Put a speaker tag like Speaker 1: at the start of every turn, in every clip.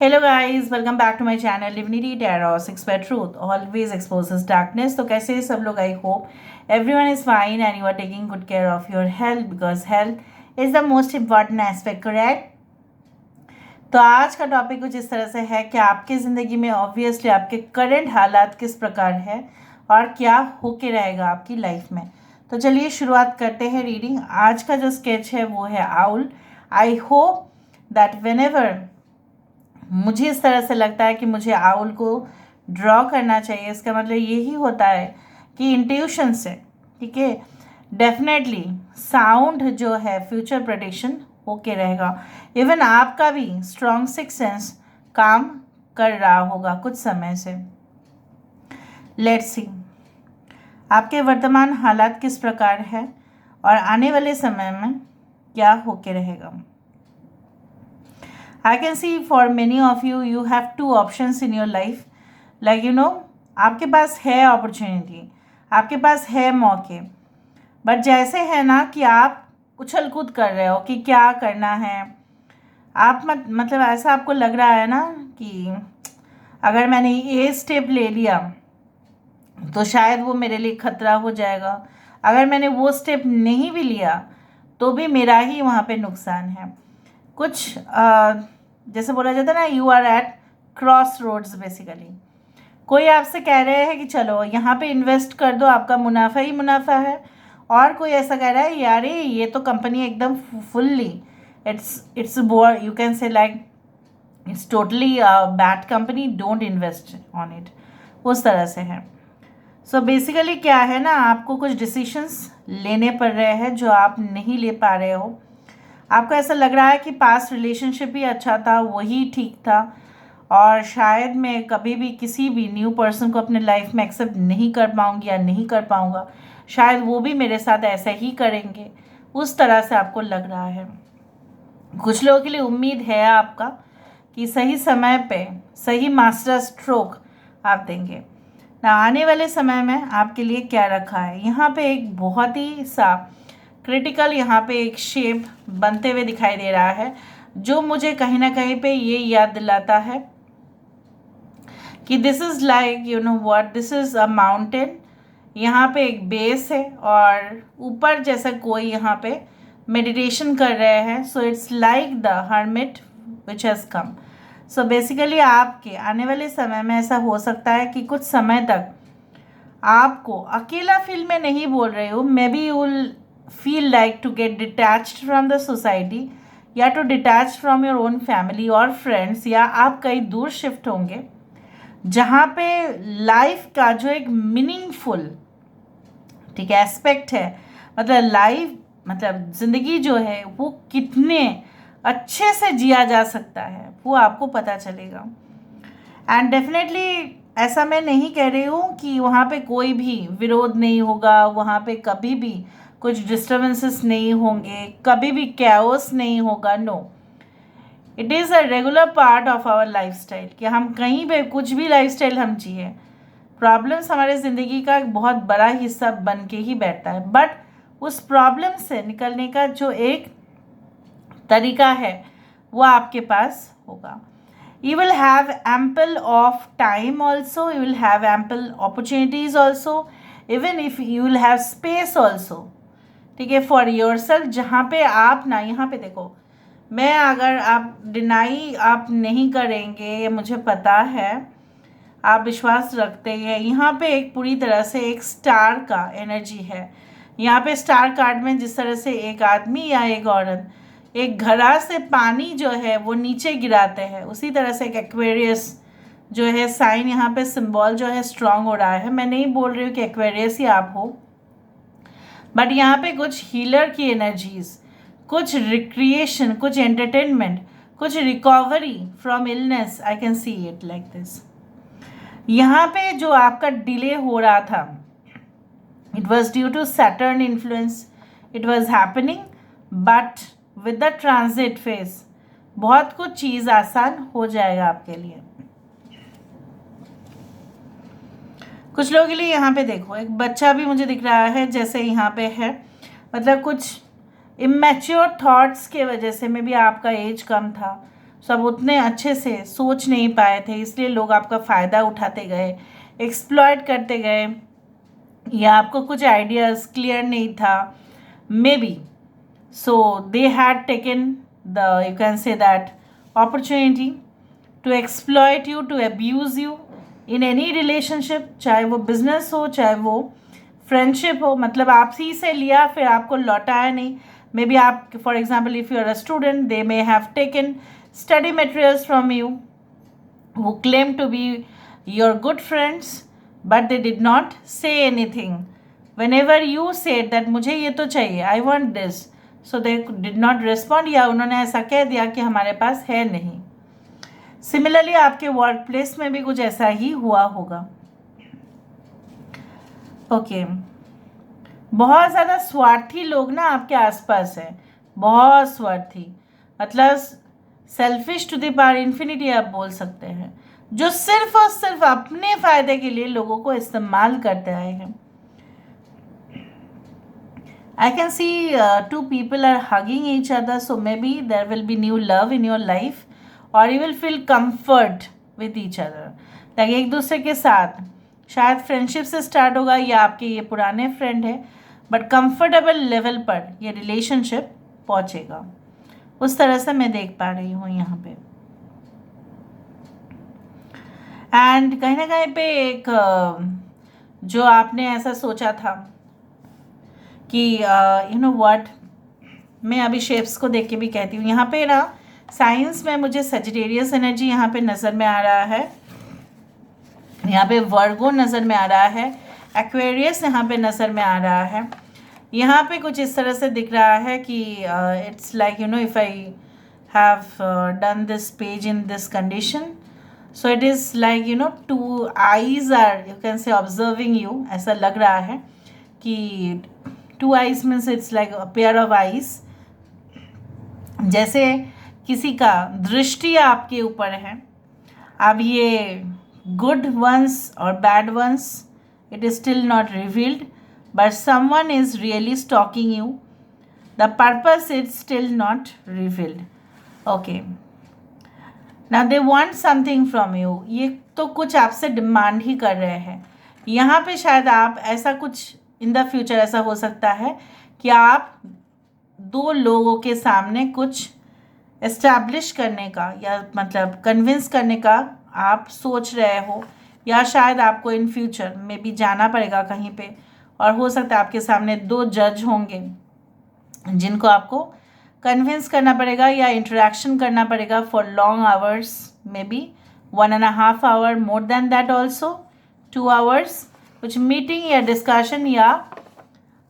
Speaker 1: Hello guys, welcome back to my channel Divinity Tarot 6 by Truth always exposes darkness। तो कैसे हैं सब लोग? I hope everyone is fine and you are taking good care of your health because health is the most important aspect, correct? तो आज का topic कुछ इस तरह से है कि आपकी ज़िंदगी में ऑब्वियसली आपके करंट हालात किस प्रकार है और क्या होके रहेगा आपकी लाइफ में। तो चलिए शुरुआत करते हैं रीडिंग। आज का जो स्केच है वो है owl. I hope that whenever मुझे इस तरह से लगता है कि मुझे आउल को ड्रॉ करना चाहिए, इसका मतलब यही होता है कि इंट्यूशन से, ठीक है, डेफिनेटली साउंड जो है फ्यूचर प्रेडिक्शन होके रहेगा। इवन आपका भी स्ट्रॉन्ग सिक्स सेंस काम कर रहा होगा कुछ समय से। लेट्स सी आपके वर्तमान हालात किस प्रकार है और आने वाले समय में क्या होके रहेगा। I can see for many of you, you have two options in your life. Like आपके पास है अपॉर्चुनिटी, आपके पास है मौके, बट जैसे है ना कि आप उछल कूद कर रहे हो कि क्या करना है। आप मतलब ऐसा आपको लग रहा है ना कि अगर मैंने ये स्टेप ले लिया तो शायद वो मेरे लिए खतरा हो जाएगा, अगर मैंने वो स्टेप नहीं भी लिया तो भी मेरा ही वहाँ पे नुकसान है। कुछ जैसे बोला जाता है ना, you are at cross roads. Basically कोई आपसे कह रहे हैं कि चलो यहाँ पे इन्वेस्ट कर दो, आपका मुनाफा ही मुनाफा है, और कोई ऐसा कह रहा है यार ये तो कंपनी एकदम फुल्ली इट्स यू कैन से like it's totally bad company, don't invest on it, उस तरह से है। सो बेसिकली क्या है ना, आपको कुछ डिसीशंस लेने पड़ रहे हैं जो आप नहीं ले पा रहे हो। आपको ऐसा लग रहा है कि पास्ट रिलेशनशिप ही अच्छा था, वही ठीक था, और शायद मैं कभी भी किसी भी न्यू पर्सन को अपने लाइफ में एक्सेप्ट नहीं कर पाऊँगी या नहीं कर पाऊँगा, शायद वो भी मेरे साथ ऐसा ही करेंगे, उस तरह से आपको लग रहा है। कुछ लोगों के लिए उम्मीद है आपका कि सही समय पे सही मास्टर स्ट्रोक आप देंगे ना। आने वाले समय में आपके लिए क्या रखा है, यहाँ पे एक बहुत ही सा क्रिटिकल यहाँ पे एक शेप बनते हुए दिखाई दे रहा है, जो मुझे कहीं ना कहीं पे ये याद दिलाता है कि this is like what, this is a mountain. यहाँ पे एक बेस है और ऊपर जैसा कोई यहाँ पे मेडिटेशन कर रहे हैं। So it's like the hermit which has come. So basically आपके आने वाले समय में ऐसा हो सकता है कि कुछ समय तक आपको अकेला फील, मैं नहीं बोल रही हूँ, may be you will feel like to get detached from the society या to detach from your own family और friends, या आप कहीं दूर शिफ्ट होंगे जहाँ पे लाइफ का जो एक मीनिंगफुल, ठीक है, एस्पेक्ट है, मतलब लाइफ, मतलब ज़िंदगी जो है वो कितने अच्छे से जिया जा सकता है वो आपको पता चलेगा। एंड डेफिनेटली ऐसा मैं नहीं कह रही हूँ कि वहाँ पे कोई भी विरोध नहीं होगा, वहाँ पे कभी भी कुछ डिस्टर्बेंसेस नहीं होंगे, कभी भी कैओस नहीं होगा। No, it is a regular part of our lifestyle कि हम कहीं पे कुछ भी लाइफस्टाइल हम जिए, प्रॉब्लम्स हमारे ज़िंदगी का एक बहुत बड़ा हिस्सा बन के ही बैठता है, बट उस प्रॉब्लम से निकलने का जो एक तरीका है वो आपके पास होगा। You will have ample of time also, you will have ample opportunities also, even if you will have space also, ठीक है, फॉर योर सेल्फ, जहाँ पे आप ना, यहाँ पे देखो, मैं अगर आप डिनाई आप नहीं करेंगे, ये मुझे पता है, आप विश्वास रखते हैं। यहाँ पे एक पूरी तरह से एक स्टार का एनर्जी है। यहाँ पे स्टार कार्ड में जिस तरह से एक आदमी या एक औरत एक घड़ा से पानी जो है वो नीचे गिराते हैं, उसी तरह से एक एक्वेरियस जो है साइन, यहाँ पे सिंबल जो है स्ट्रांग हो रहा है। मैं नहीं बोल रही हूँ कि एक्वेरियस ही आप हो, बट यहाँ पे कुछ हीलर की एनर्जीज, कुछ रिक्रिएशन, कुछ एंटरटेनमेंट, कुछ recovery from illness, I can see it like this. यहाँ पे जो आपका डिले हो रहा था, it was due to Saturn influence, it was happening, but with the transit phase बहुत कुछ चीज़ आसान हो जाएगा आपके लिए। कुछ लोगों के लिए यहाँ पे देखो एक बच्चा भी मुझे दिख रहा है जैसे यहाँ पे है, मतलब कुछ इमेच्योर थॉट्स के वजह से, मे बी आपका एज कम था, सब उतने अच्छे से सोच नहीं पाए थे, इसलिए लोग आपका फ़ायदा उठाते गए, एक्सप्लॉयट करते गए, या आपको कुछ आइडियाज़ क्लियर नहीं था maybe. So they had taken the, you can say that, opportunity to exploit you, to abuse you in any relationship, चाहे वो बिजनेस हो चाहे वो फ्रेंडशिप हो. मतलब आप ही से लिया फिर आपको लौटाया नहीं. मे बी आप, for example, if you are a student, they may have taken study materials from you, who claim to be your good friends, but they did not say anything. Whenever you said that मुझे ये तो चाहिए, I want this, so they did not respond, या उन्होंने ऐसा कह दिया कि हमारे पास है नहीं. सिमिलरली आपके वर्क प्लेस में भी कुछ ऐसा ही हुआ होगा. ओके, बहुत ज़्यादा स्वार्थी लोग ना आपके आसपास हैं, बहुत स्वार्थी, मतलब selfish to the power infinity आप बोल सकते हैं, जो सिर्फ और सिर्फ अपने फ़ायदे के लिए लोगों को इस्तेमाल करते आए हैं. I can see two people are hugging each other, so maybe there will be new love in your life, or you will feel comfort with each other. ताकि एक दूसरे के साथ शायद फ्रेंडशिप से स्टार्ट होगा, या आपके ये पुराने फ्रेंड है, बट कंफर्टेबल लेवल पर ये रिलेशनशिप पहुँचेगा. उस तरह से मैं देख पा रही हूँ यहाँ पे. एंड कहीं ना कहीं पे एक जो आपने ऐसा सोचा था कि यू नो व्हाट, मैं अभी शेप्स को देख के भी कहती हूँ, यहाँ पे ना साइंस में मुझे सजिटेरियस एनर्जी यहाँ पे नज़र में आ रहा है, यहाँ पे वर्गो नज़र में आ रहा है, एक्वेरियस यहाँ पे नज़र में आ रहा है. यहाँ पे कुछ इस तरह से दिख रहा है कि it's like, you know, if I have done this page in this condition, so it is like, you know, two eyes are, you can say, observing you. ऐसा लग रहा है कि two eyes means it's like a pair of eyes, जैसे किसी का दृष्टि आपके ऊपर है. अब ये गुड वंस और bad ones, it is still not revealed, but someone is really stalking you. The purpose is still not revealed. Okay, now they want something from you. ये तो कुछ आपसे डिमांड ही कर रहे हैं. यहाँ पे शायद आप ऐसा कुछ इन द फ्यूचर ऐसा हो सकता है कि आप दो लोगों के सामने कुछ एस्टैब्लिश करने का, या मतलब कन्विंस करने का आप सोच रहे हो, या शायद आपको इन फ्यूचर में भी जाना पड़ेगा कहीं पे, और हो सकता है आपके सामने दो जज होंगे जिनको आपको कन्विंस करना पड़ेगा या इंटरेक्शन करना पड़ेगा for long hours, maybe 1.5 hour, more than that also, 2 hours. कुछ मीटिंग या डिस्कशन या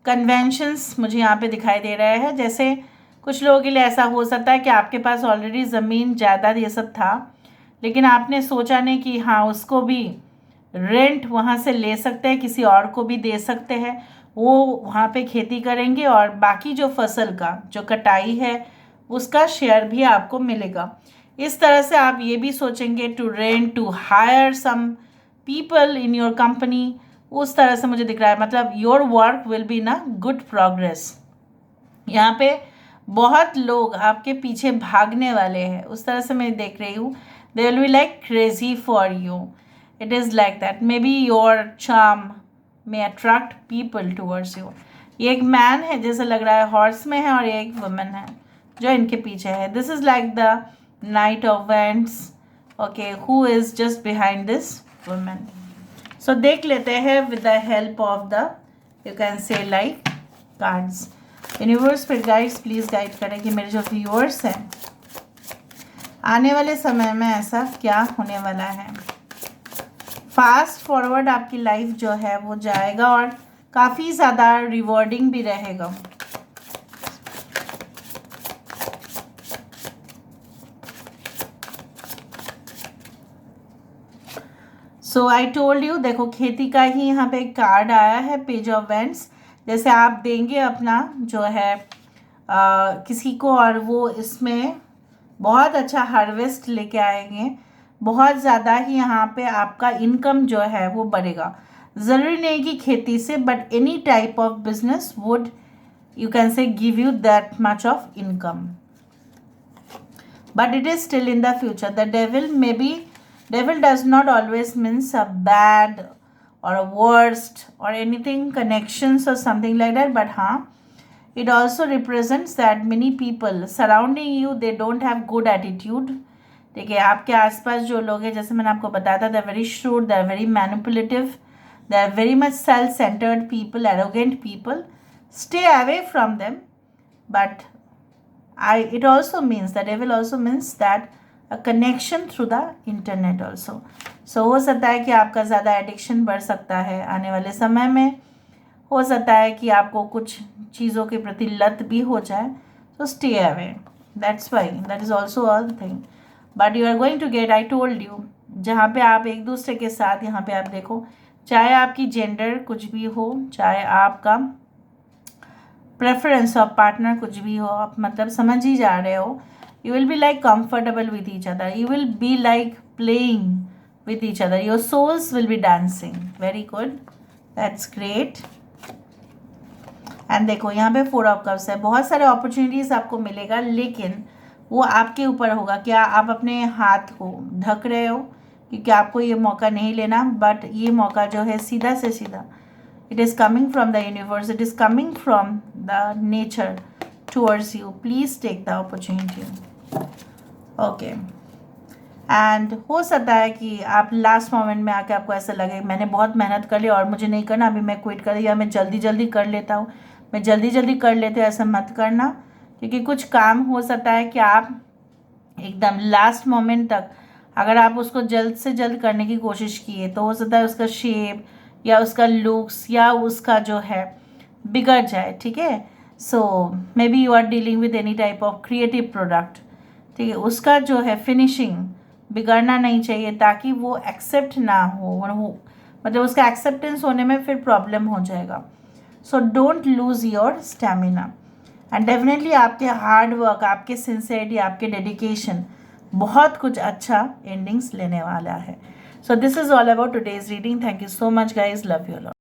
Speaker 1: कन्वेंशंस मुझे यहाँ पे दिखाई दे रहे हैं. जैसे कुछ लोगों के लिए ऐसा हो सकता है कि आपके पास ऑलरेडी ज़मीन जायदाद ये सब था, लेकिन आपने सोचा नहीं कि हाँ उसको भी रेंट वहाँ से ले सकते हैं, किसी और को भी दे सकते हैं, वो वहाँ पे खेती करेंगे और बाकी जो फसल का जो कटाई है उसका शेयर भी आपको मिलेगा. इस तरह से आप ये भी सोचेंगे to rent, to hire some people in your company. उस तरह से मुझे दिख रहा है, मतलब your work will be in a good progress. यहाँ पे बहुत लोग आपके पीछे भागने वाले हैं, उस तरह से मैं देख रही हूँ. They will be like crazy for you. It is like that. Maybe your charm may attract people towards you. ये एक मैन है जैसे लग रहा है, हॉर्स में है, और ये एक वुमन है जो इनके पीछे है. This is like the Knight of Wands. Okay, who is just behind this woman? So देख लेते हैं with the help of the, you can say like cards. Universe फिर guides please guide करें कि मेरे जो viewers हैं आने वाले समय में ऐसा क्या होने वाला है. फास्ट फॉरवर्ड आपकी लाइफ जो है वो जाएगा और काफ़ी ज़्यादा रिवॉर्डिंग भी रहेगा. सो आई टोल्ड यू, देखो खेती का ही यहाँ पे एक कार्ड आया है, पेज ऑफ वेंट्स. जैसे आप देंगे अपना जो है किसी को, और वो इसमें बहुत अच्छा हार्वेस्ट लेके आएंगे, बहुत ज़्यादा ही यहाँ पे आपका इनकम जो है वो बढ़ेगा. ज़रूरी नहीं कि खेती से, but any type of business would, you can से, give you that much of income. but it is still in the future. The devil does not always means a bad or a worst or anything connections or something like that, but it also represents that many people surrounding you, they don't have good attitude. ठीक है, आपके आसपास जो लोग हैं, जैसे मैंने आपको बताया था, they are very shrewd, they are very manipulative, they are very much self centred people, arrogant people. Stay away from them. But it also means, the devil also means that a connection through the internet also. So हो सकता है कि आपका ज़्यादा addiction बढ़ सकता है आने वाले समय में. हो सकता है कि आपको कुछ चीज़ों के प्रति लत भी हो जाए. So stay away. That's why, that is also a thing. But you are going to get, I told you, जहाँ पे आप एक दूसरे के साथ, यहाँ पे आप देखो, चाहे आपकी जेंडर कुछ भी हो, चाहे आपका प्रेफरेंस ऑफ पार्टनर कुछ भी हो, आप मतलब समझ ही जा रहे हो. You will be like comfortable with each other, you will be like playing with each other, your souls will be dancing. Very good, that's great. And देखो यहाँ पे 4 ऑफ कप्स है. बहुत सारे अपॉर्चुनिटीज़ आपको मिलेगा, लेकिन वो आपके ऊपर होगा. क्या आप अपने हाथ को ढक रहे हो, क्योंकि आपको ये मौका नहीं लेना. बट ये मौका जो है सीधा से सीधा, it is coming from the universe, it is coming from the nature towards you. Please take the opportunity. Okay. And हो सकता है कि आप लास्ट मोमेंट में आके आपको ऐसा लगे मैंने बहुत मेहनत कर ली और मुझे नहीं करना, अभी मैं क्विट कर, या मैं जल्दी जल्दी कर लेता हूँ, मैं जल्दी जल्दी कर लेते हैं. ऐसा मत करना, क्योंकि कुछ काम हो सकता है कि आप एकदम लास्ट मोमेंट तक अगर आप उसको जल्द से जल्द करने की कोशिश किए, तो हो सकता है उसका शेप या उसका लुक्स या उसका जो है बिगड़ जाए. ठीक है. So maybe you are dealing with any type of creative product. ठीक है, उसका जो है फिनिशिंग बिगड़ना नहीं चाहिए, ताकि वो एक्सेप्ट ना हो, मतलब उसका एक्सेप्टेंस होने में फिर प्रॉब्लम हो जाएगा. So don't lose your stamina. And definitely आपके हार्ड वर्क, आपके सिंसियरिटी, आपके डेडिकेशन बहुत कुछ अच्छा एंडिंग्स लेने वाला है. So this is all about today's reading. Thank you so much guys. Love you all.